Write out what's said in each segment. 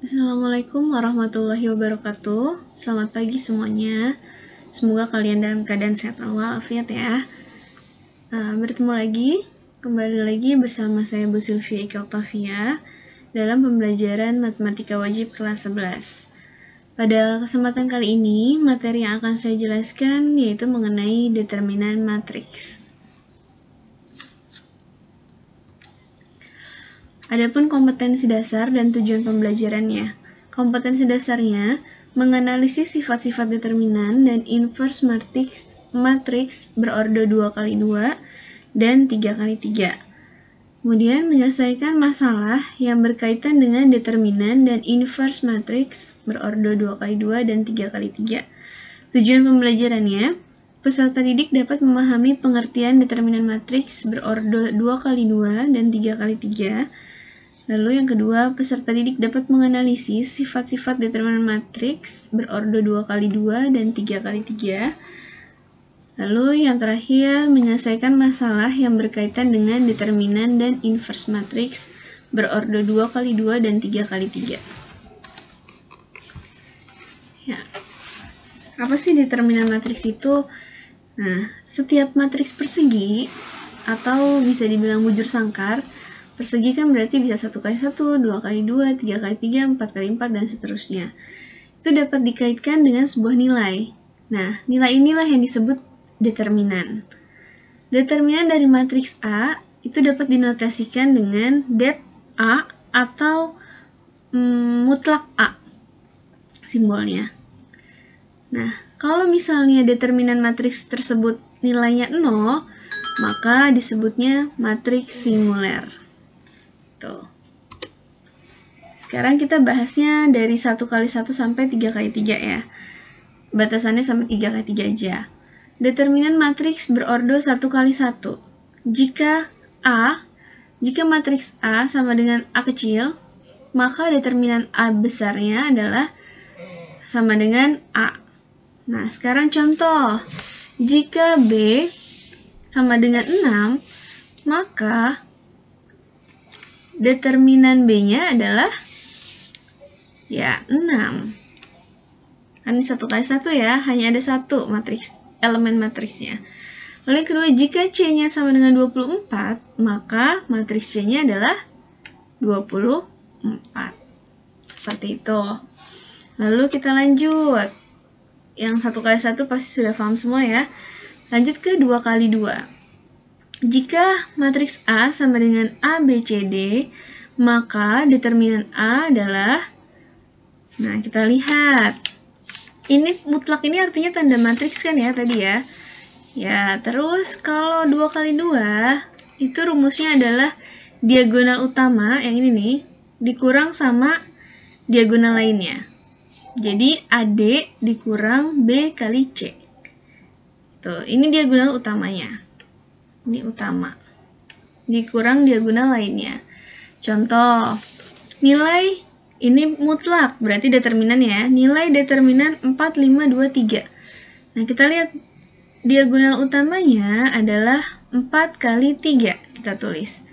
Assalamualaikum warahmatullahi wabarakatuh. Selamat pagi semuanya. Semoga kalian dalam keadaan sehat walafiat ya. Kembali lagi bersama saya Bu Sylvia Iqaltafia dalam pembelajaran Matematika Wajib kelas 11. Pada kesempatan kali ini, materi yang akan saya jelaskan yaitu mengenai determinan matriks. Adapun kompetensi dasar dan tujuan pembelajarannya. Kompetensi dasarnya menganalisis sifat-sifat determinan dan inverse matriks berordo 2x2 dan 3x3. Kemudian menyelesaikan masalah yang berkaitan dengan determinan dan inverse matriks berordo 2x2 dan 3x3. Tujuan pembelajarannya, peserta didik dapat memahami pengertian determinan matriks berordo 2x2 dan 3x3. Lalu yang kedua, peserta didik dapat menganalisis sifat-sifat determinan matriks berordo 2x2 dan 3x3. Lalu yang terakhir, menyelesaikan masalah yang berkaitan dengan determinan dan inverse matriks berordo 2x2 dan 3x3. Ya. Apa sih determinan matriks itu? Nah, setiap matriks persegi atau bisa dibilang bujur sangkar, persegi kan berarti bisa 1x1, 2x2, 3x3, 4x4, dan seterusnya. Itu dapat dikaitkan dengan sebuah nilai. Nah, nilai inilah yang disebut determinan. Determinan dari matriks A itu dapat dinotasikan dengan det A atau mutlak A simbolnya. Nah, kalau misalnya determinan matriks tersebut nilainya 0, maka disebutnya matriks singuler. Tuh. Sekarang kita bahasnya dari 1x1 sampai 3x3 ya. Batasannya sampai 3x3 aja. Determinan matriks berordo 1x1. Jika matriks A sama dengan A kecil, maka determinan A besarnya adalah sama dengan A. Nah, sekarang contoh. Jika B sama dengan 6, maka determinan B-nya adalah ya 6. Kan ini 1x1 ya, hanya ada satu elemen matriksnya. Lalu yang kedua, jika C-nya sama dengan 24, maka matriks C-nya adalah 24. Seperti itu. Lalu kita lanjut. Yang 1x1 pasti sudah paham semua ya. Lanjut ke 2x2. Jika matriks A sama dengan A, B, C, D, maka determinan A adalah, nah kita lihat, ini mutlak ini artinya tanda matriks kan ya tadi ya. Ya, terus kalau 2x2, itu rumusnya adalah diagonal utama, yang ini nih, dikurang sama diagonal lainnya. Jadi AD dikurang B kali C. Tuh, ini diagonal utamanya. Ini utama. Dikurang diagonal lainnya. Contoh, nilai ini mutlak, berarti determinan ya. Nilai determinan 4, 5, 2, 3. Nah, kita lihat diagonal utamanya adalah 4 kali 3. Kita tulis.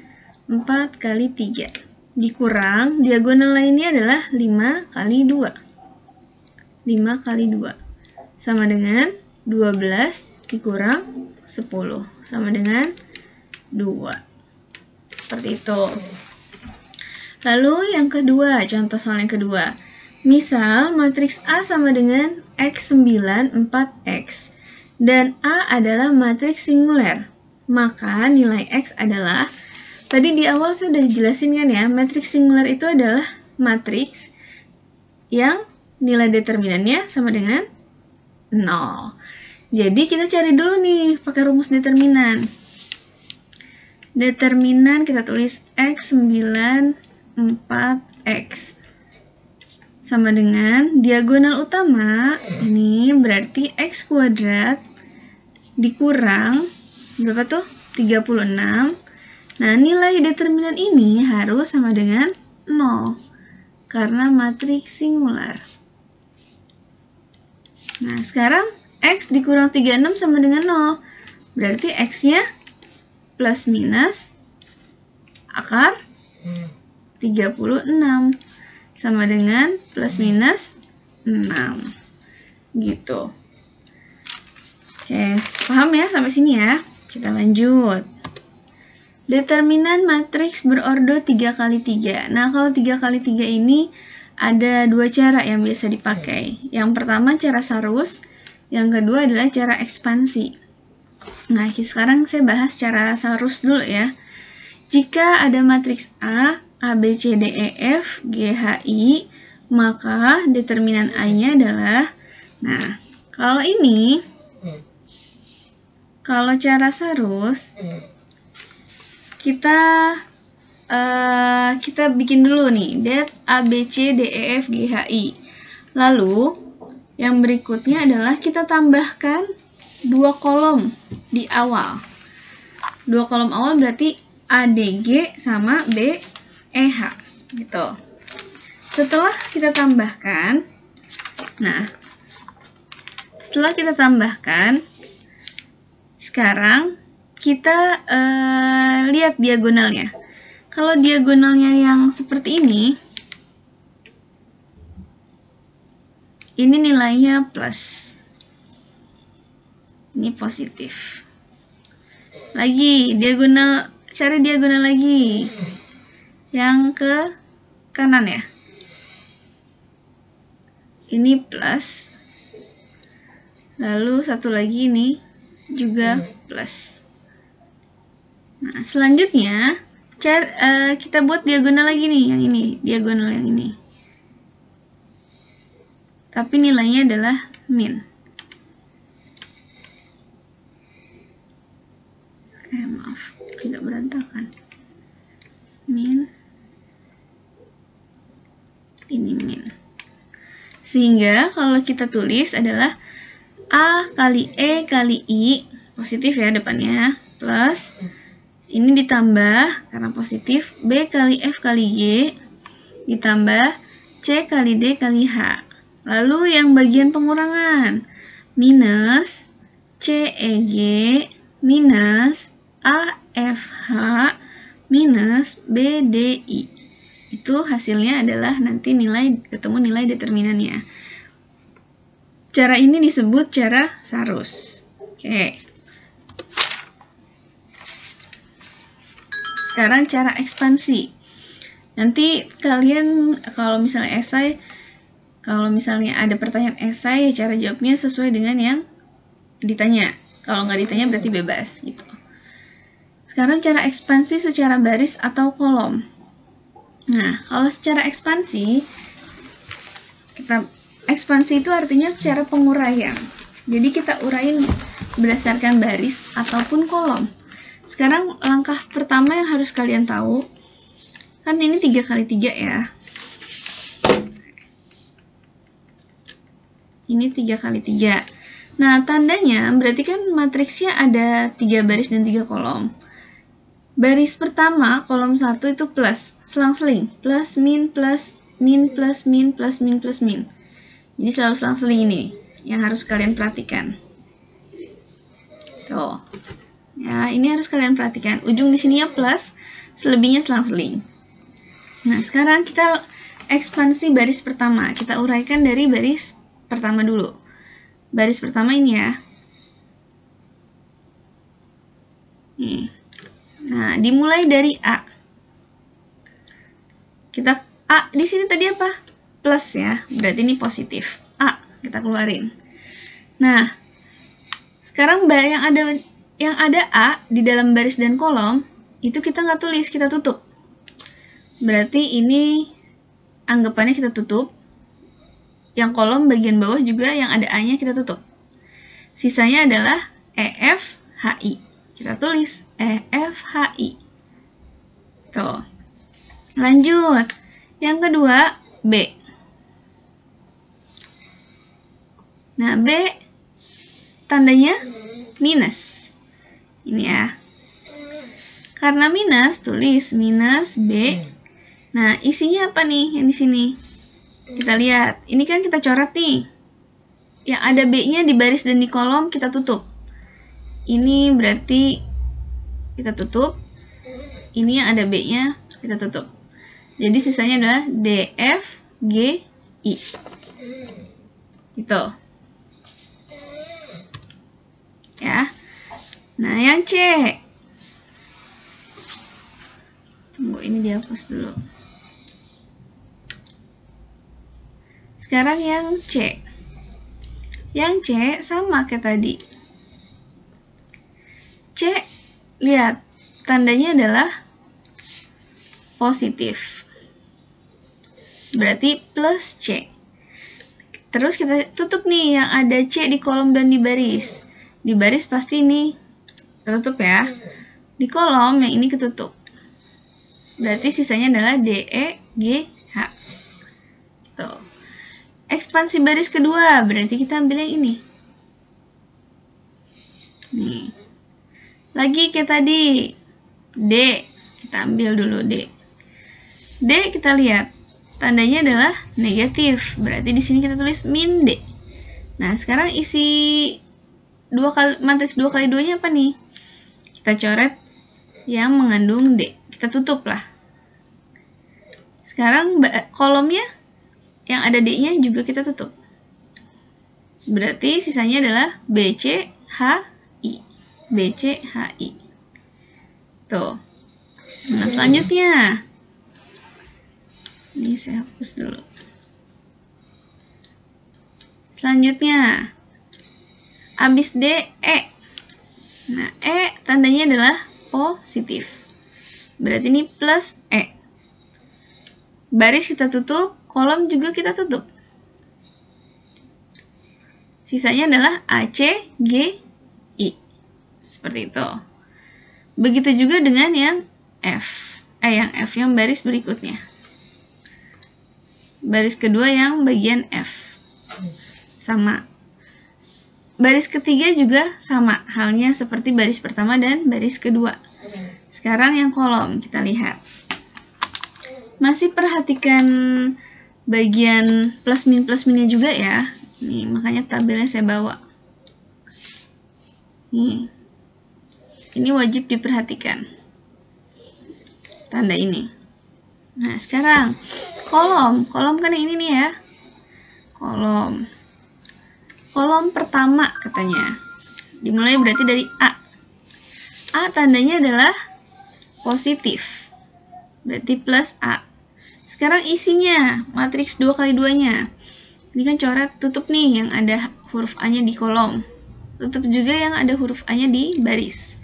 4 kali 3. Dikurang, diagonal lainnya adalah 5 kali 2. 5 kali 2. Sama dengan 12 dikurang 10 sama dengan 2. Seperti itu. Lalu yang kedua, contoh soal yang kedua. Misal matriks A sama dengan X9, 4X. Dan A adalah matriks singuler. Maka nilai X adalah, tadi di awal saya sudah dijelasin kan ya, matriks singuler itu adalah matriks yang nilai determinannya sama dengan 0. Jadi kita cari dulu nih pakai rumus determinan. Determinan kita tulis X9 4X sama dengan diagonal utama, ini berarti X kuadrat dikurang berapa tuh? 36. Nah, nilai determinan ini harus sama dengan 0 karena matriks singular. Nah, sekarang X dikurang 36 sama dengan 0. Berarti X-nya plus minus akar 36. sama dengan plus minus 6. Gitu. Oke, paham ya sampai sini ya? Kita lanjut. Determinan matriks berordo 3x3. Nah, kalau 3x3 ini ada dua cara yang biasa dipakai. Yang pertama cara sarus, yang kedua adalah cara ekspansi. Nah, sekarang saya bahas cara sarus dulu ya. Jika ada matriks A, B, C, D, E, F, G, H, I, maka determinan A-nya adalah, nah, kalau ini, kalau cara sarus, kita bikin dulu nih, det A, B, C, D, E, F, G, H, I. Lalu, yang berikutnya adalah kita tambahkan 2 kolom di awal. 2 kolom awal berarti A, D, G sama B, E, H. Gitu. Setelah kita tambahkan, nah, setelah kita tambahkan, sekarang kita lihat diagonalnya. Kalau diagonalnya yang seperti ini nilainya plus. Ini positif. Lagi, diagonal, cari diagonal lagi. Yang ke kanan ya. Ini plus. Lalu satu lagi ini juga plus. Nah, selanjutnya kita buat diagonal lagi nih, yang ini, diagonal yang ini. Tapi nilainya adalah min. Maaf, agak berantakan. Min. Ini min. Sehingga kalau kita tulis adalah A kali E kali I, positif ya depannya, plus ini ditambah karena positif B kali F kali G ditambah C kali D kali H. Lalu yang bagian pengurangan minus CEG minus AFH minus BDI. Itu hasilnya adalah nanti ketemu nilai determinannya. Cara ini disebut cara sarus. Oke. Sekarang cara ekspansi. Nanti kalian kalau misalnya esai, kalau misalnya ada pertanyaan esai, cara jawabnya sesuai dengan yang ditanya. Kalau nggak ditanya berarti bebas gitu. Sekarang cara ekspansi secara baris atau kolom. Nah, kalau secara ekspansi, ekspansi itu artinya cara penguraian. Jadi kita uraiin berdasarkan baris ataupun kolom. Sekarang langkah pertama yang harus kalian tahu, kan ini 3x3 ya. Ini 3x3. Nah, tandanya berarti kan matriksnya ada 3 baris dan 3 kolom. Baris pertama, kolom 1 itu plus, selang-seling. Plus, min, plus, min, plus, min, plus, min, plus, min. Jadi selalu selang-seling ini yang harus kalian perhatikan. Tuh. Ya, ini harus kalian perhatikan. Ujung di sininya plus, selebihnya selang-seling. Nah, sekarang kita ekspansi baris pertama. Kita uraikan dari baris pertama dulu. Baris pertama ini ya. Nih. Nah, dimulai dari A. Kita A di sini tadi apa? Plus ya. Berarti ini positif. A kita keluarin. Nah, sekarang yang ada A di dalam baris dan kolom itu kita nggak tulis, kita tutup. Berarti ini anggapannya kita tutup. Yang kolom bagian bawah juga yang ada A-nya kita tutup. Sisanya adalah EF HI. Kita tulis EFHI. Tuh. Lanjut. Yang kedua, B. Nah, B tandanya minus. Ini ya. Karena minus, tulis minus B. Nah, isinya apa nih yang di sini? Kita lihat. Ini kan kita coret nih. Yang ada B-nya di baris dan di kolom kita tutup. Ini berarti kita tutup. Ini yang ada B-nya kita tutup. Jadi sisanya adalah DF G, I. Gitu. Ya. Nah, yang C. Tunggu, ini dihapus dulu. Sekarang yang C. Yang C sama kayak tadi. C, lihat, tandanya adalah positif. Berarti plus C. Terus kita tutup nih yang ada C di kolom dan di baris. Di baris pasti ini tertutup ya. Di kolom yang ini ketutup. Berarti sisanya adalah D, E, G, H. Tuh. Ekspansi baris kedua, berarti kita ambil yang ini. Nih. Lagi kayak tadi. D, kita ambil dulu D. D kita lihat. Tandanya adalah negatif. Berarti di sini kita tulis min D. Nah, sekarang isi matriks 2 kali 2-nya apa nih? Kita coret yang mengandung D. Kita tutup lah. Sekarang kolomnya yang ada D-nya juga kita tutup. Berarti sisanya adalah BC, HI. BC, HI. Tuh. Nah, selanjutnya. Ini saya hapus dulu. Selanjutnya. Habis D, E. Nah, E tandanya adalah positif. Berarti ini plus E. Baris kita tutup, kolom juga kita tutup. Sisanya adalah AC, G, I. Seperti itu. Begitu juga dengan yang F. Yang F yang baris berikutnya. Baris kedua yang bagian F. Sama. Baris ketiga juga sama. Halnya seperti baris pertama dan baris kedua. Sekarang yang kolom kita lihat. Masih perhatikan bagian plus minnya juga ya. Nih, makanya tabelnya saya bawa. Nih. Ini wajib diperhatikan. Tanda ini. Nah, sekarang kolom. Kolom kan yang ini nih ya. Kolom. Kolom pertama katanya. Dimulai berarti dari A. A tandanya adalah positif. Berarti plus A. Sekarang isinya, matriks 2 kali 2-nya. Ini kan coret tutup nih yang ada huruf A-nya di kolom. Tutup juga yang ada huruf A-nya di baris.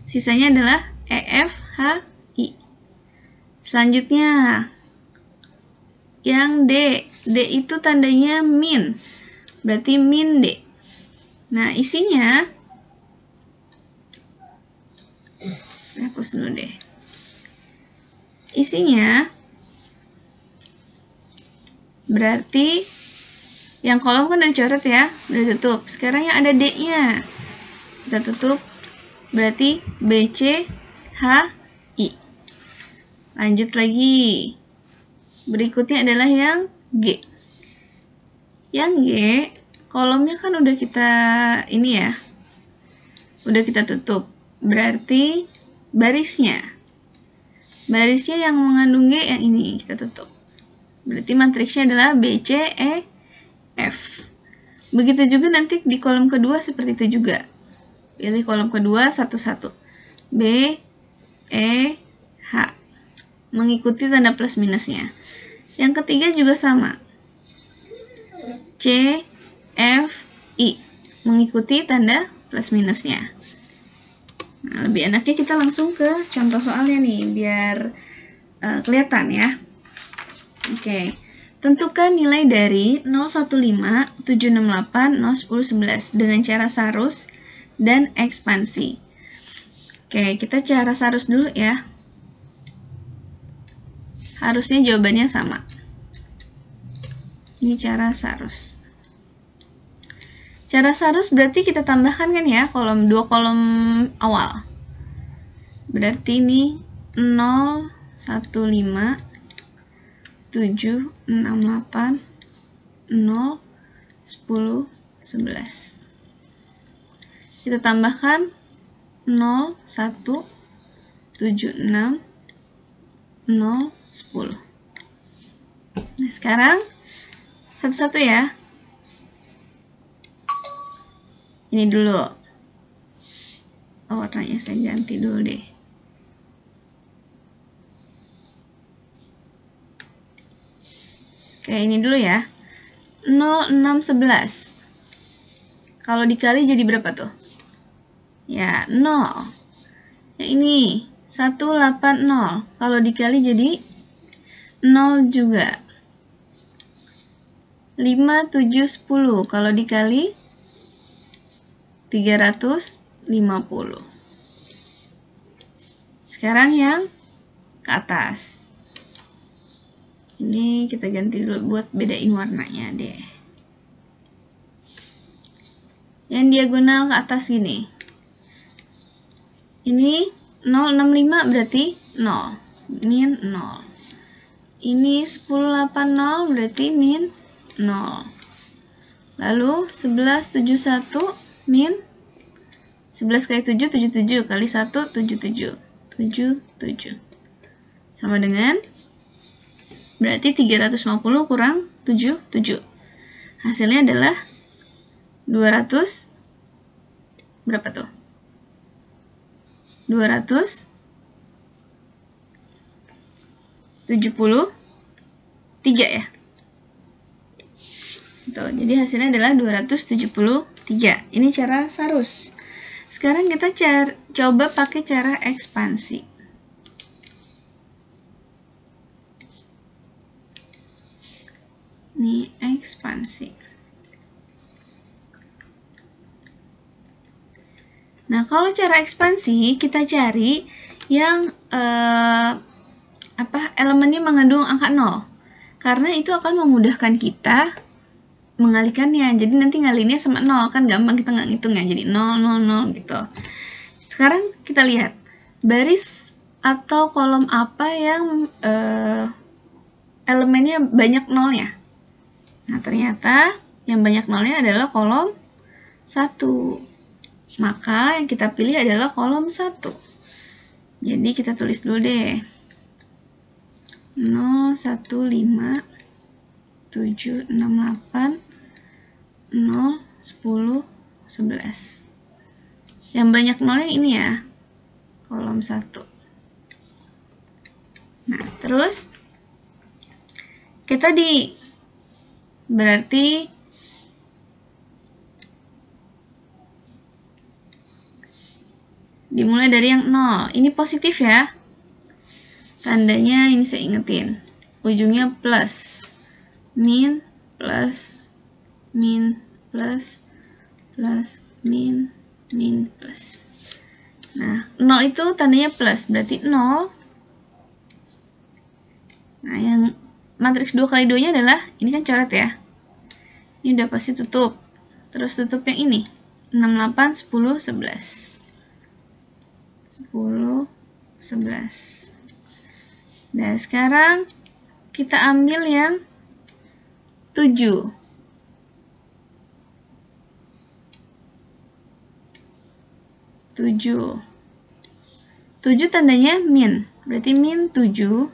Sisanya adalah E, F, H, I. Selanjutnya, yang D. D itu tandanya min. Berarti min D. Nah, isinya, saya hapus dulu deh. Isinya, berarti yang kolom kan udah dicoret ya, udah tutup. Sekarang yang ada D-nya, kita tutup. Berarti BC, H, I. Lanjut lagi. Berikutnya adalah yang G. Yang G, kolomnya kan udah kita ini ya. Udah kita tutup. Berarti barisnya. Barisnya yang mengandung G yang ini kita tutup. Berarti matriksnya adalah B, C, E, F. Begitu juga nanti di kolom kedua seperti itu juga. Pilih kolom kedua satu-satu. B, E, H. Mengikuti tanda plus minusnya. Yang ketiga juga sama. C, F, I. Mengikuti tanda plus minusnya. Nah, lebih enaknya kita langsung ke contoh soalnya nih, biar kelihatan ya. Oke, tentukan nilai dari 015, 768, 010, 11 dengan cara sarus dan ekspansi. Oke, kita cara sarus dulu ya. Harusnya jawabannya sama. Ini cara sarus. Cara sarus berarti kita tambahkan kan ya, dua kolom awal. Berarti ini 0, 1, 5, 7, 6, 8, 0, 10, 11. Kita tambahkan 0, 1, 7, 6, 0, 10. Nah, sekarang satu-satu ya. Ini dulu. Oh, warnanya saya ganti dulu deh. Oke, ini dulu ya. 0, 6, 11. Kalau dikali jadi berapa tuh? Ya, 0. Yang ini 180. Kalau dikali jadi 0 juga. 5, 7, 10. Kalau dikali 350. Sekarang yang ke atas. Ini kita ganti dulu buat bedain warnanya deh. Yang diagonal ke atas gini. Ini 065 berarti 0. Min 0. Ini 1080 berarti min 0. Lalu 1171 min 11 kali 7, 77 kali 1, 77. 77. Sama dengan berarti 350 kurang 77. Hasilnya adalah 200 berapa tuh? 273 ya. Tuh, jadi hasilnya adalah 273. Ini cara sarus. Sekarang kita coba pakai cara ekspansi. Ini ekspansi. Nah, kalau cara ekspansi kita cari yang elemennya mengandung angka 0. Karena itu akan memudahkan kita mengalihkannya. Jadi nanti ngalinnya sama 0 kan gampang, kita nggak ngitung ya. Jadi 0 0 0 gitu. Sekarang kita lihat baris atau kolom apa yang elemennya banyak nolnya. Nah, ternyata yang banyak nolnya adalah kolom 1. Maka yang kita pilih adalah kolom 1. Jadi kita tulis dulu deh. 0, 1, 5, 7, 6, 8, 0, 10, 11. Yang banyak nolnya ini ya. Kolom 1. Nah, terus kita berarti dimulai dari yang 0. Ini positif ya. Tandanya ini saya ingetin. Ujungnya plus. Min, plus, min, plus, plus, min, min, plus. Nah, 0 itu tandanya plus. Berarti 0. Nah, yang matriks 2 kali 2-nya adalah, ini kan coret ya. Ini udah pasti tutup. Terus tutup yang ini. 6, 8, 10, 11. 10, 11. Nah, sekarang kita ambil yang 7. 7 tandanya min. Berarti min 7.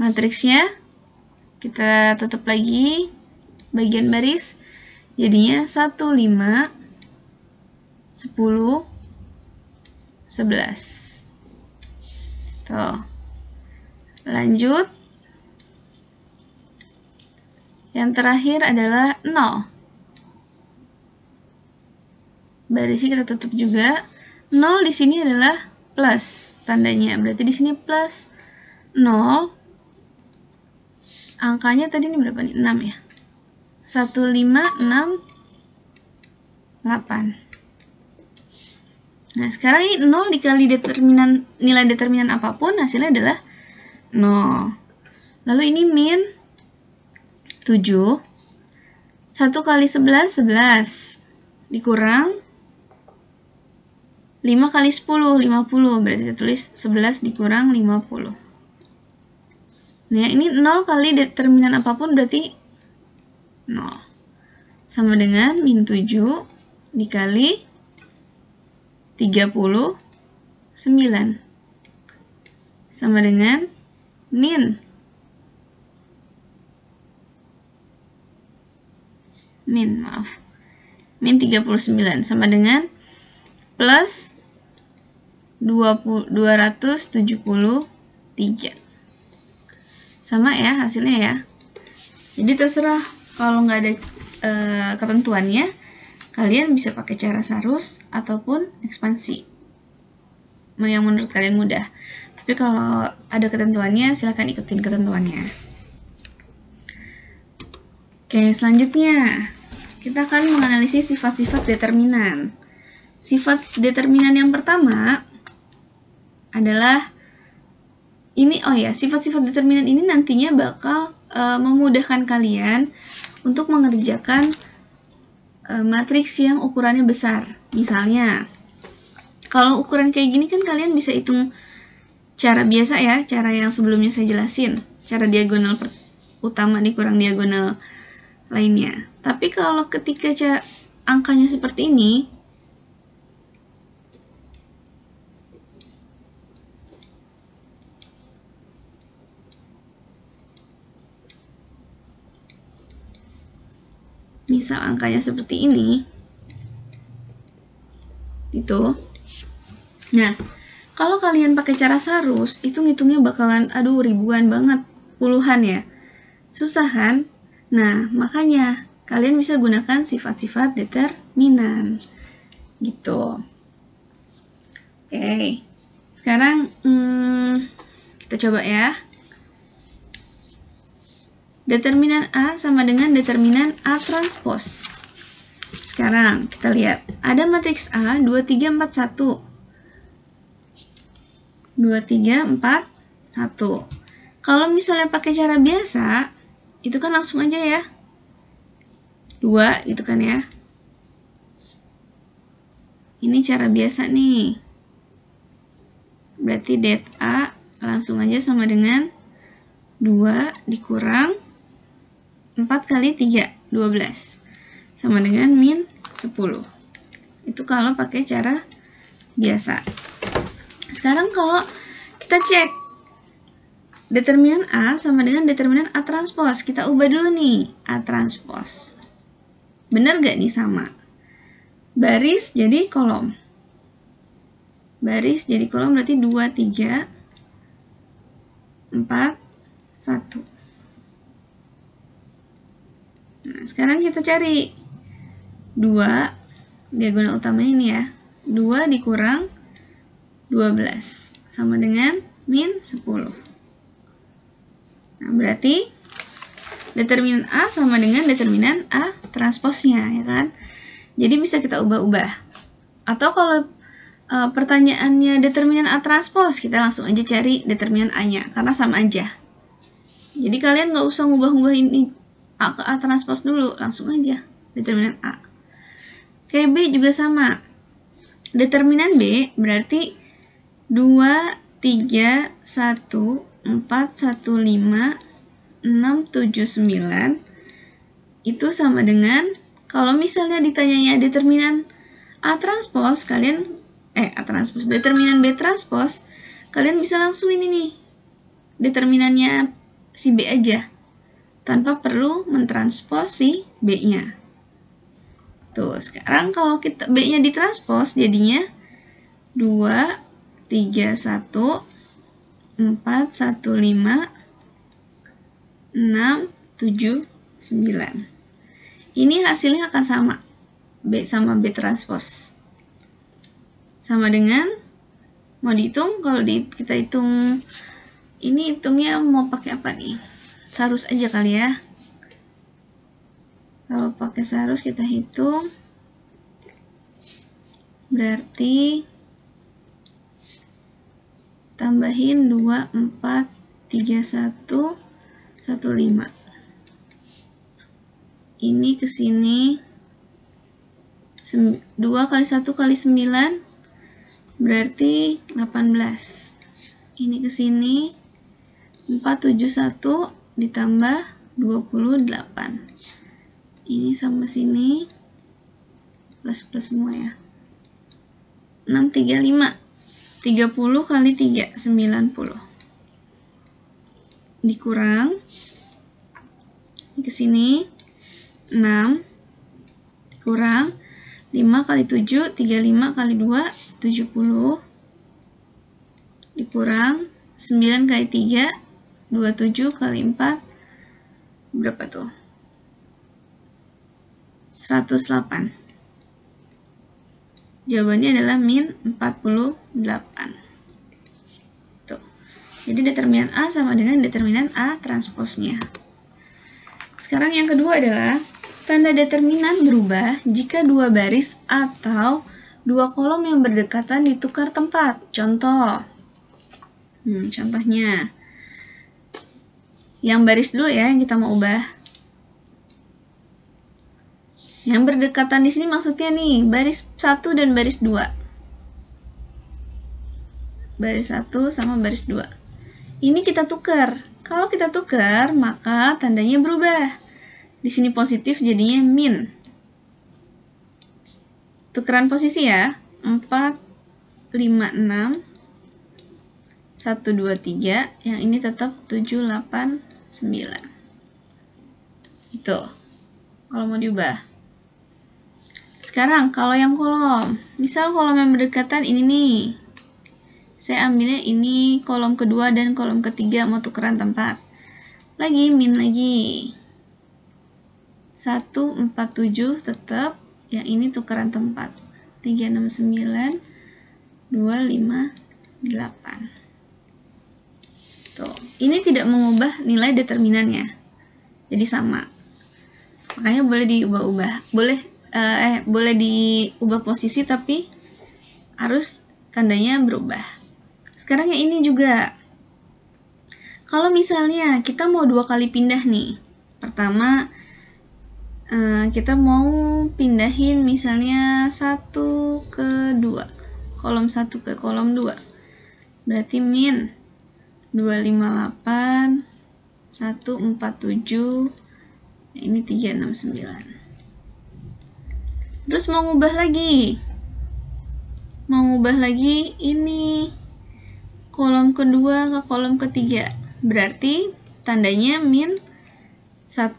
Matriksnya kita tutup lagi bagian baris. Jadinya 1, 5, 10, 11. Tuh. Lanjut. Yang terakhir adalah 0. Barisnya kita tutup juga. 0 di sini adalah plus tandanya. Berarti di sini plus 0. Angkanya tadi ini berapa nih? 6 ya. 1, 5, 6, 8. Nah, sekarang ini 0 dikali nilai determinan apapun, hasilnya adalah 0. Lalu ini min 7. 1 kali 11, 11. Dikurang 5 kali 10, 50. Berarti kita tulis 11 dikurang 50. Nah, ini 0 kali determinan apapun berarti 0. Sama dengan min 7 dikali 39. Sama dengan min min 39 sama dengan plus 273. Sama ya hasilnya ya. Jadi terserah, kalau nggak ada ketentuannya, kalian bisa pakai cara sarus ataupun ekspansi yang menurut kalian mudah. Tapi kalau ada ketentuannya, silahkan ikutin ketentuannya. Oke, selanjutnya kita akan menganalisis sifat-sifat determinan. Sifat determinan yang pertama adalah ini, sifat-sifat determinan ini nantinya bakal memudahkan kalian untuk mengerjakan matriks yang ukurannya besar. Misalnya, kalau ukuran kayak gini kan kalian bisa hitung cara biasa ya, cara yang sebelumnya saya jelasin, cara diagonal utama dikurang diagonal lainnya. Tapi kalau ketika angkanya seperti ini, misal angkanya seperti ini, itu. Nah, kalau kalian pakai cara sarus, itu ngitungnya bakalan, ribuan banget, puluhan ya. Susah kan? Nah, makanya kalian bisa gunakan sifat-sifat determinan. Gitu. Oke. Sekarang kita coba ya. Determinan A sama dengan determinan A transpos. Sekarang kita lihat, ada matriks A 2, 3, 4, 1. 2, 3, 4, 1. Kalau misalnya pakai cara biasa, itu kan langsung aja ya. 2 gitu kan ya. Ini cara biasa nih. Berarti det A langsung aja sama dengan 2 dikurang 4 kali 3, 12. Sama dengan min 10. Itu kalau pakai cara biasa. Sekarang kalau kita cek determinan A sama dengan determinan A transpos, kita ubah dulu nih A transpos. Benar gak nih sama? Baris jadi kolom. Baris jadi kolom berarti 2, 3, 4, 1. Nah, sekarang kita cari 2, diagonal utamanya ini ya, 2 dikurang 12 sama dengan min 10. Nah, berarti determinan A sama dengan determinan A transposnya, ya kan? Jadi bisa kita ubah-ubah. Atau kalau pertanyaannya determinan A transpos, kita langsung aja cari determinan A-nya, karena sama aja. Jadi kalian nggak usah ngubah-ngubah ini A ke A transpos dulu, langsung aja determinan A. Kayak B juga sama. Determinan B berarti 2, 3, 1, 4, 1, 5, 6, 7, 9 itu sama dengan, kalau misalnya ditanyanya determinan A transpos, kalian determinan B transpos, kalian bisa langsung ini nih, determinannya si B aja, tanpa perlu mentranspos si B-nya. Tuh, sekarang kalau kita B-nya ditranspos, jadinya 2, 3, 1, 4, 1, 5, 6, 7, 9. Ini hasilnya akan sama. B sama B transpos. Sama dengan, mau dihitung, kalau kita hitung, ini hitungnya mau pakai apa nih? Sarus aja kali ya. Kalau pakai sarus kita hitung, berarti tambahin 2, 4, 3, 1, 1, 5. Ini ke sini 2 kali 1 kali 9 berarti 18. Ini ke sini 4, 7, 1 ditambah 28. Ini sama sini plus semua ya. 6, 3, 5. 30 kali 3, 90. Dikurang. Ke sini 6 kurang 5 kali 7, 35 kali 2, 70, dikurang 9 kali 3, 27 kali 4, berapa tuh? 108. Jawabannya adalah min 48. Tuh. Jadi determinan A sama dengan determinan A transposnya. Sekarang yang kedua adalah tanda determinan berubah jika dua baris atau dua kolom yang berdekatan ditukar tempat. Contoh. Contohnya. Yang baris dulu ya yang kita mau ubah. Yang berdekatan di sini maksudnya nih, baris 1 dan baris 2. Baris 1 sama baris 2. Ini kita tukar. Kalau kita tukar, maka tandanya berubah. Di sini positif jadinya min. Tukeran posisi ya. 4, 5, 6, 1, 2, 3. Yang ini tetap 7, 8, 9. Itu. Kalau mau diubah. Sekarang kalau yang kolom. Misal kolom yang berdekatan ini nih. Saya ambilnya ini kolom kedua dan kolom ketiga mau tukeran tempat. Lagi, min lagi. 1, 4, 7 tetap. Yang ini tukeran tempat. 3, 6, 9, 2, 5, 8. Tuh. Ini tidak mengubah nilai determinannya. Jadi sama. Makanya boleh diubah-ubah. Boleh diubah posisi tapi harus tandanya berubah. Sekarang yang ini juga. Kalau misalnya kita mau dua kali pindah nih. Pertama, kita mau pindahin misalnya 1 ke 2. Kolom 1 ke kolom 2. Berarti min 258, 147, ini 369. Terus mau ngubah lagi. Ini kolom kedua ke kolom ketiga. Berarti tandanya min 1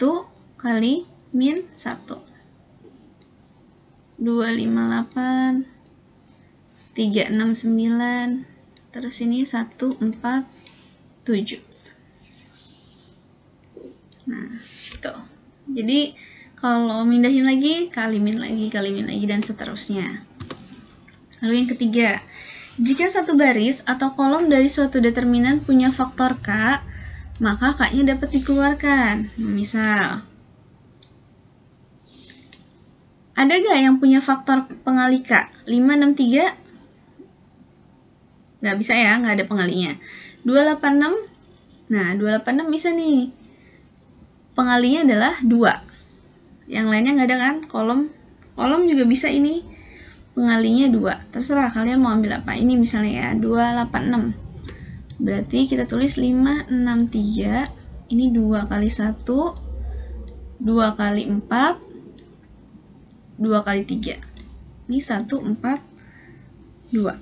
kali min 1. 258, 369, terus ini 147. Nah, itu. Jadi kalau mindahin lagi, kali min lagi, dan seterusnya. Lalu yang ketiga, jika satu baris atau kolom dari suatu determinan punya faktor K, maka K-nya dapat dikeluarkan. Misal, ada gak yang punya faktor pengali K? 5, 6, 3? Nggak bisa ya, nggak ada pengalinya. 286, nah 286 bisa nih. Pengalinya adalah 2. Yang lainnya nggak ada kan? Kolom juga bisa ini. Pengalinya 2. Terserah kalian mau ambil apa. Ini misalnya ya, 286. Berarti kita tulis 563. Ini 2 kali 1, 2 kali 4, 2 kali 3. Ini 1, 4, 2.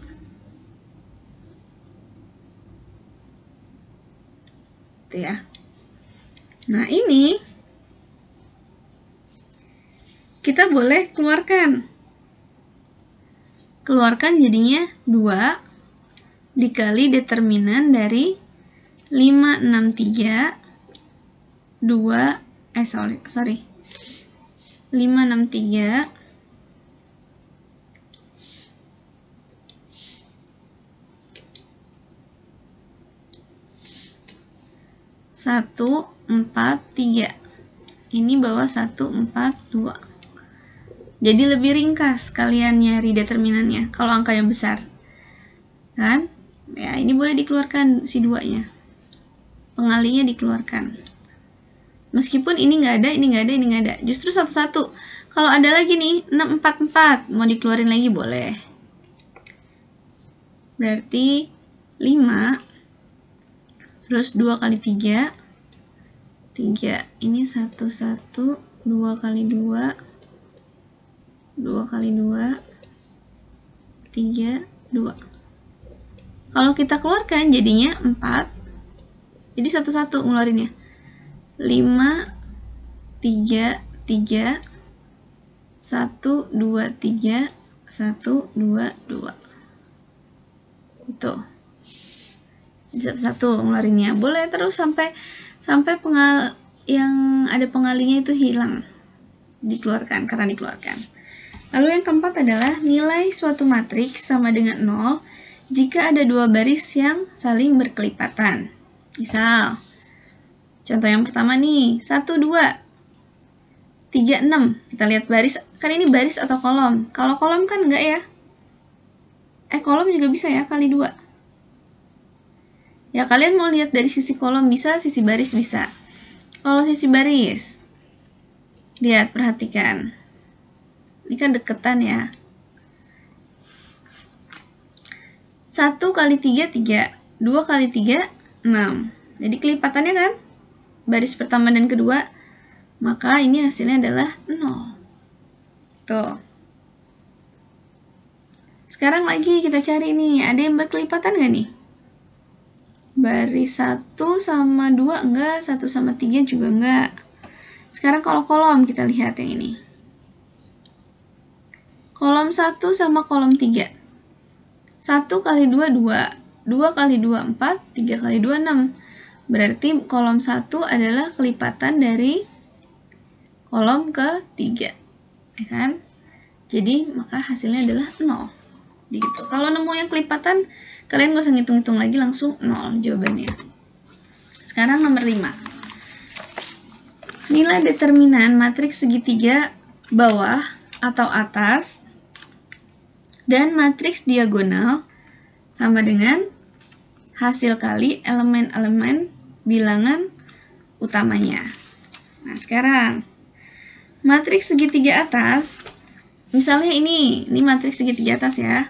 Itu ya. Nah, ini kita boleh keluarkan. Keluarkan jadinya 2 dikali determinan dari 563 563 1, 4, 3. Ini bawah 1, 4, 2. Jadi lebih ringkas kalian nyari determinannya kalau angkanya besar. Kan? Ya, ini boleh dikeluarkan si 2-nya. Pengalinya dikeluarkan. Meskipun ini nggak ada, ini nggak ada, ini nggak ada. Justru satu-satu. Kalau ada lagi nih, 6, 4, 4. Mau dikeluarin lagi boleh. Berarti 5. Terus 2 kali 3. 3. Ini 1, 1. 2 kali 2. 2 kali 2, 3, 2. Kalau kita keluarkan jadinya 4. Jadi satu-satu ngeluarinnya. 5, 3, 3, 1, 2, 3, 1, 2, 2. Itu. Satu-satu ngeluarinnya. Boleh terus sampai yang ada pengalinya itu hilang. Dikeluarkan, karena dikeluarkan. Lalu yang keempat adalah nilai suatu matriks sama dengan 0 jika ada dua baris yang saling berkelipatan. Misal, contoh yang pertama nih, 1, 2, 3, 6. Kita lihat baris, kan ini baris atau kolom. Kalau kolom kan enggak ya? Kolom juga bisa ya, kali 2. Ya, kalian mau lihat dari sisi kolom bisa, sisi baris bisa. Kalau sisi baris, lihat, perhatikan. Ini kan deketan ya. 1 kali 3, 3. 2 kali 3, 6. Jadi kelipatannya kan, baris pertama dan kedua, maka ini hasilnya adalah 0. Tuh. Sekarang lagi kita cari nih, ada yang berkelipatan nggak nih? Baris 1 sama 2 enggak, 1 sama 3 juga enggak. Sekarang kalau kolom kita lihat yang ini. Kolom 1 sama kolom 3. 1 kali 2, 2. 2 kali 2, 4. 3 kali 2, 6. Berarti kolom 1 adalah kelipatan dari kolom ke-3. Ya kan? Jadi, maka hasilnya adalah 0. Gitu. Kalau nemu yang kelipatan, kalian gak usah ngitung-ngitung lagi, langsung 0 jawabannya. Sekarang nomor 5. Nilai determinan matriks segitiga bawah atau atas dan matriks diagonal sama dengan hasil kali elemen-elemen bilangan utamanya. Nah, sekarang matriks segitiga atas, misalnya ini matriks segitiga atas ya.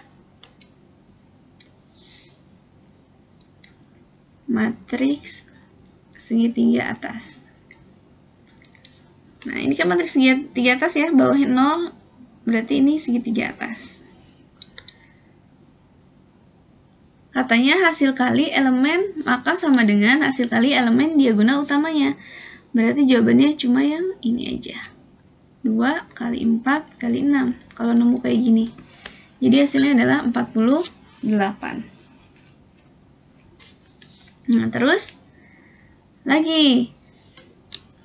Matriks segitiga atas. Nah, ini kan matriks segitiga atas ya, bawahnya 0, berarti ini segitiga atas. Katanya hasil kali elemen maka sama dengan hasil kali elemen diagonal utamanya. Berarti jawabannya cuma yang ini aja. 2 kali 4 kali 6. Kalau nemu kayak gini. Jadi hasilnya adalah 48. Nah, terus lagi.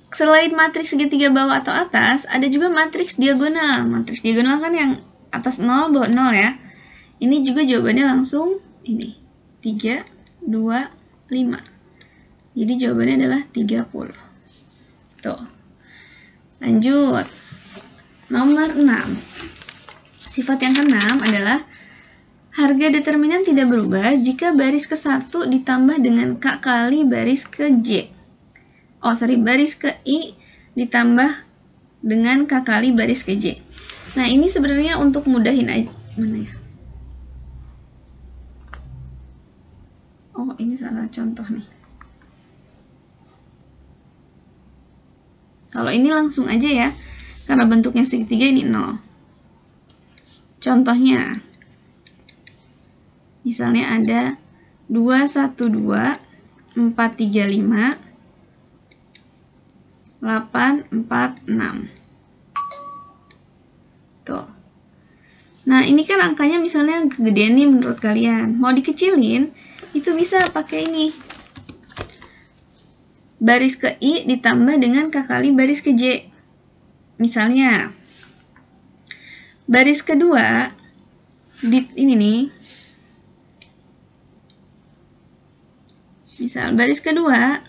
Selain matriks segitiga bawah atau atas, ada juga matriks diagonal. Matriks diagonal kan yang atas 0, bawah 0 ya. Ini juga jawabannya langsung ini. 3, 2, 5. Jadi jawabannya adalah 30. Tuh. Lanjut. Nomor 6. Sifat yang ke-6 adalah harga determinan tidak berubah jika baris ke-1 ditambah dengan K kali baris ke-J. Baris ke-I ditambah dengan K kali baris ke-J. Nah, ini sebenarnya untuk mudahin aja. Mana ya? Oh, ini salah contoh nih. Kalau ini langsung aja ya, karena bentuknya segitiga ini 0. Contohnya, misalnya ada 2, 1, 2, 4, 3, 5, 8, 4, 6. Tuh. Nah, ini kan angkanya misalnya kegedean nih menurut kalian. Mau dikecilin, itu bisa pakai ini. Baris ke I ditambah dengan K kali baris ke J. Misalnya, baris kedua, ini nih. Misal, baris kedua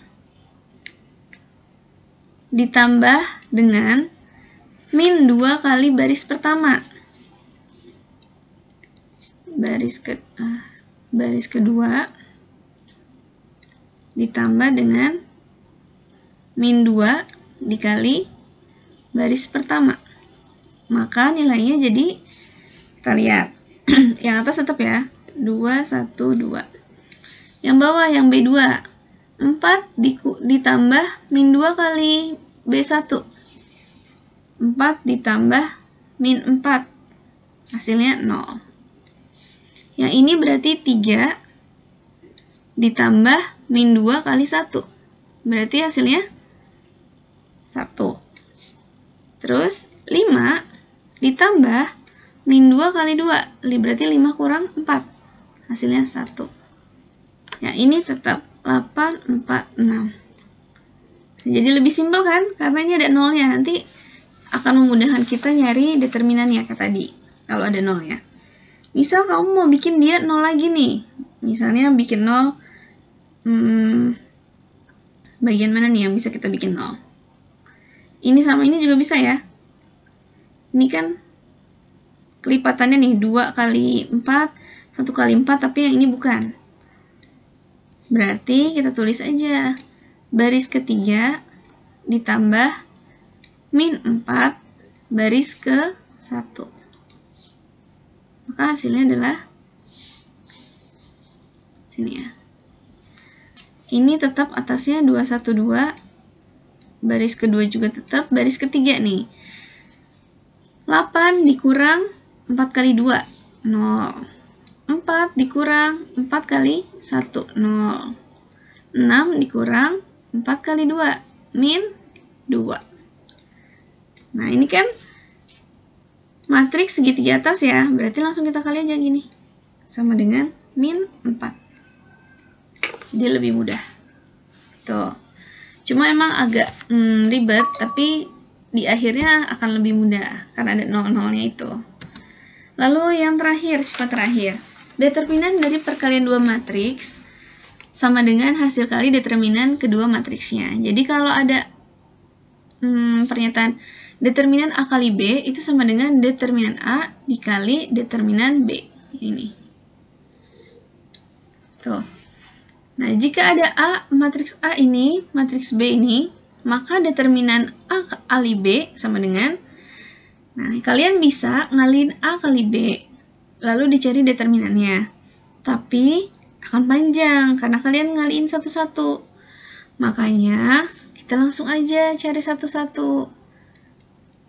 ditambah dengan min 2 kali baris pertama. Baris kedua ditambah dengan min 2 dikali baris pertama. Maka nilainya jadi, kita lihat. Yang atas tetap ya, 2, 1, 2. Yang bawah, yang B2. 4 ditambah min 2 kali B1. 4 ditambah min 4. Hasilnya 0. Yang ini berarti 3 ditambah min 2 kali 1. Berarti hasilnya 1. Terus 5 ditambah min 2 kali 2, berarti 5 kurang 4, hasilnya 1. Ya, ini tetap 8, 4, 6. Jadi lebih simpel kan? Karena ini ada nolnya, nanti akan memudahkan kita nyari determinannya kayak tadi, kalau ada nolnya. Misal kamu mau bikin dia 0 lagi nih, misalnya bikin 0, bagian mana nih yang bisa kita bikin 0? Ini sama ini juga bisa ya. Ini kan kelipatannya nih, 2 kali 4, 1 kali 4, tapi yang ini bukan. Berarti kita tulis aja baris ketiga ditambah min 4 baris ke 1. Maka hasilnya adalah sini ya. Ini tetap atasnya 212, baris kedua juga tetap, baris ketiga nih. 8 dikurang 4 kali 2, 0. 4 dikurang 4 kali 1, 0. 6 dikurang 4 kali 2, min 2. Nah, ini kan matriks segitiga atas ya, berarti langsung kita kali aja gini. Sama dengan min 4. Jadi lebih mudah. Tuh. Cuma emang agak ribet, tapi di akhirnya akan lebih mudah karena ada nol-nolnya itu. Lalu yang terakhir, sifat terakhir. Determinan dari perkalian dua matriks sama dengan hasil kali determinan kedua matriksnya. Jadi kalau ada pernyataan determinan A kali B itu sama dengan determinan A dikali determinan B. Ini. Tuh. Nah, jika ada A, matriks A ini, matriks B ini, maka determinan A kali B sama dengan, nah, kalian bisa ngaliin A kali B, lalu dicari determinannya. Tapi akan panjang, karena kalian ngaliin satu-satu. Makanya, kita langsung aja cari satu-satu.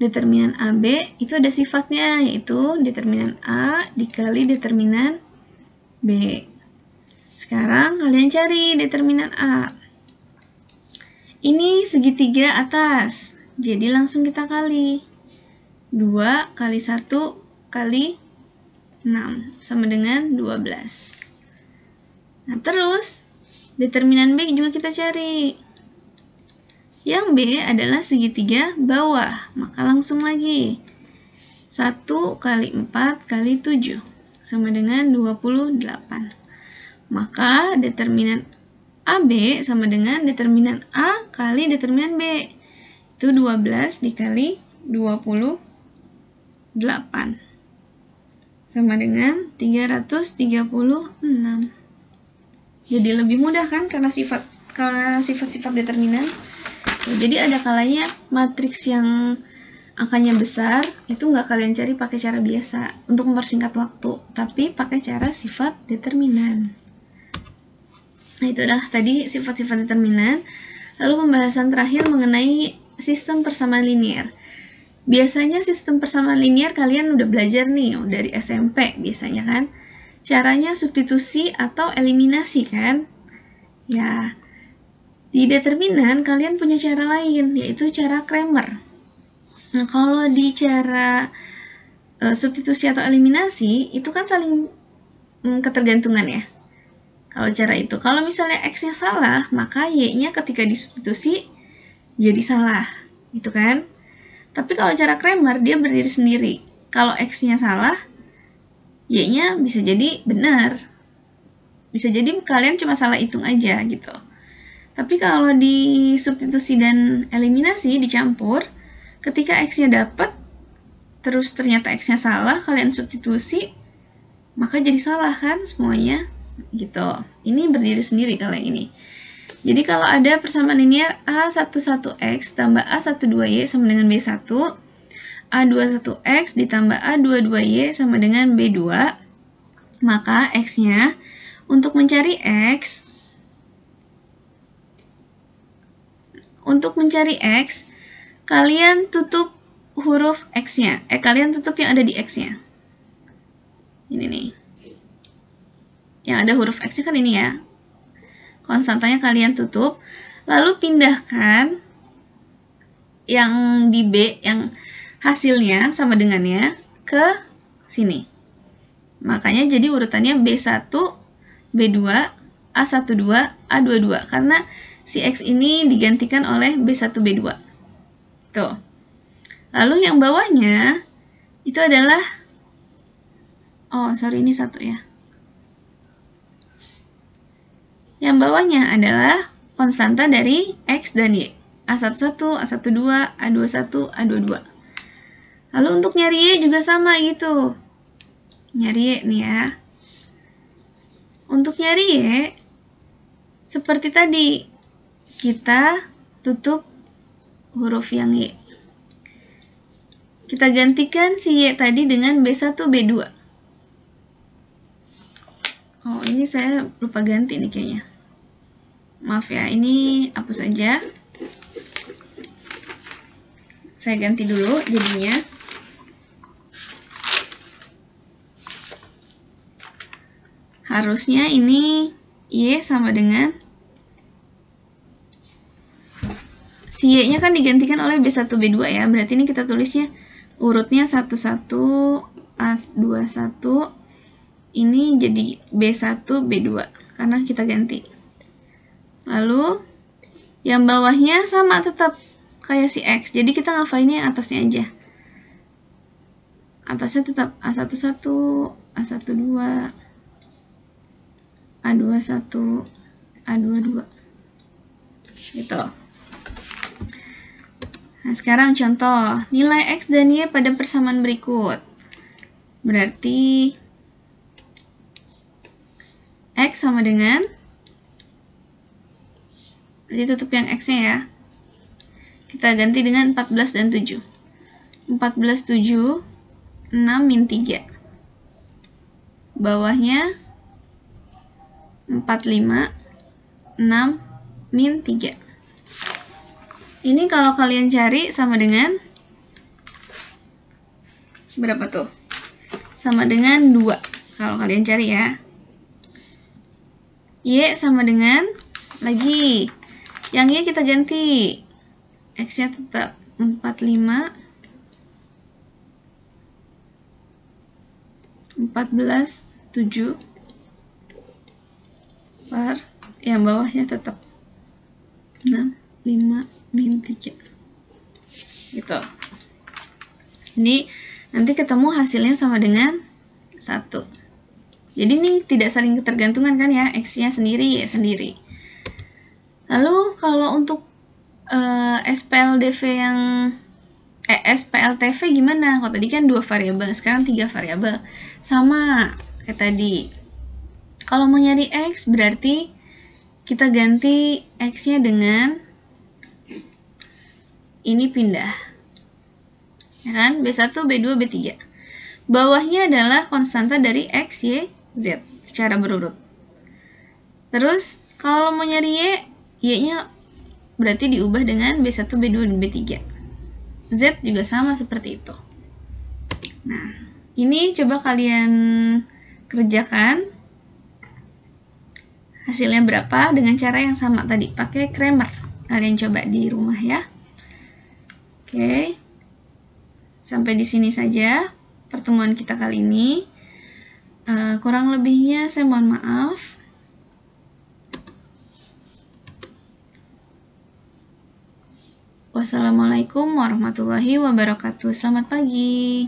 Determinan AB itu ada sifatnya, yaitu determinan A dikali determinan B. Sekarang kalian cari determinan A. Ini segitiga atas, jadi langsung kita kali. 2 kali 1 kali 6, sama dengan 12. Nah, terus, determinan B juga kita cari. Yang B adalah segitiga bawah, maka langsung lagi. 1 kali 4 kali 7, sama dengan 28. Maka determinan AB sama dengan determinan A kali determinan B. Itu 12 dikali 28. Sama dengan 336. Jadi lebih mudah kan karena sifat-sifat determinan. Jadi ada kalanya matriks yang angkanya besar itu nggak kalian cari pakai cara biasa untuk mempersingkat waktu, tapi pakai cara sifat determinan. Nah, itu dah tadi sifat-sifat determinan. Lalu pembahasan terakhir mengenai sistem persamaan linear. Biasanya sistem persamaan linear kalian udah belajar nih dari SMP biasanya kan. Caranya substitusi atau eliminasi kan. Ya, di determinan kalian punya cara lain, yaitu cara Cramer. Nah, kalau di cara substitusi atau eliminasi, itu kan saling ketergantungan ya. Kalau cara itu, kalau misalnya X-nya salah, maka Y-nya ketika disubstitusi jadi salah, gitu kan? Tapi kalau cara Cramer, dia berdiri sendiri. Kalau X-nya salah, Y-nya bisa jadi benar. Bisa jadi kalian cuma salah hitung aja, gitu. Tapi kalau di substitusi dan eliminasi dicampur, ketika X-nya dapat, terus ternyata X-nya salah, kalian substitusi, maka jadi salah kan semuanya? Gitu. Ini berdiri sendiri kalau yang ini. Jadi kalau ada persamaan linear A11X tambah A12Y sama dengan B1, A21X ditambah A22Y sama dengan B2, maka X-nya untuk mencari X, kalian tutup huruf X-nya. Kalian tutup yang ada di X-nya. Ini nih. Yang ada huruf X-nya kan ini ya. Konstantanya kalian tutup. Lalu pindahkan yang di B, yang hasilnya sama dengannya ke sini. Makanya jadi urutannya B1, B2, A12, A22. Karena si X ini digantikan oleh B1, B2. Tuh. Lalu yang bawahnya itu adalah, ini 1 ya. Yang bawahnya adalah konstanta dari X dan Y. A11, A12, A21, A22. Lalu untuk nyari Y juga sama gitu. Nyari Y nih ya. Untuk nyari Y, seperti tadi, kita tutup huruf yang Y. Kita gantikan si Y tadi dengan B1, B2. Ini saya lupa ganti nih kayaknya. Maaf ya, ini hapus saja. Saya ganti dulu jadinya. Harusnya ini Y sama dengan si Y-nya kan digantikan oleh B1, B2 ya. Berarti ini kita tulisnya urutnya 11, A21. Ini jadi B1, B2 karena kita ganti. Lalu yang bawahnya sama tetap kayak si X. Jadi kita ngafalinnya yang atasnya aja. Atasnya tetap A11, A12, A21, A22. Gitu. Nah, sekarang contoh. Nilai X dan Y pada persamaan berikut. Berarti X sama dengan, berarti tutup yang X-nya ya. Kita ganti dengan 14 dan 7. 14, 7, 6, min 3. Bawahnya 45, 6, min 3. Ini kalau kalian cari sama dengan, berapa tuh? Sama dengan 2. Kalau kalian cari ya. Y sama dengan, lagi. Yang Y kita ganti. X-nya tetap 45, 14, 7, per, yang bawahnya tetap 6, 5, min 3. Gitu. Jadi, nanti ketemu hasilnya sama dengan 1. Jadi, ini tidak saling ketergantungan kan ya, X-nya sendiri, Y sendiri. Lalu, kalau untuk SPLDV yang SPLTV gimana? Kalau tadi kan 2 variabel, sekarang 3 variabel. Sama kayak tadi. Kalau mau nyari X berarti kita ganti X-nya dengan ini pindah. Ya kan? B1, B2, B3. Bawahnya adalah konstanta dari X, Y, Z secara berurut. Terus kalau mau nyari Y, Y-nya berarti diubah dengan B1, B2, dan B3. Z juga sama seperti itu. Nah, ini coba kalian kerjakan. Hasilnya berapa dengan cara yang sama tadi, pakai Cramer. Kalian coba di rumah ya. Oke. Sampai di sini saja pertemuan kita kali ini. Kurang lebihnya saya mohon maaf. Wassalamualaikum warahmatullahi wabarakatuh. Selamat pagi.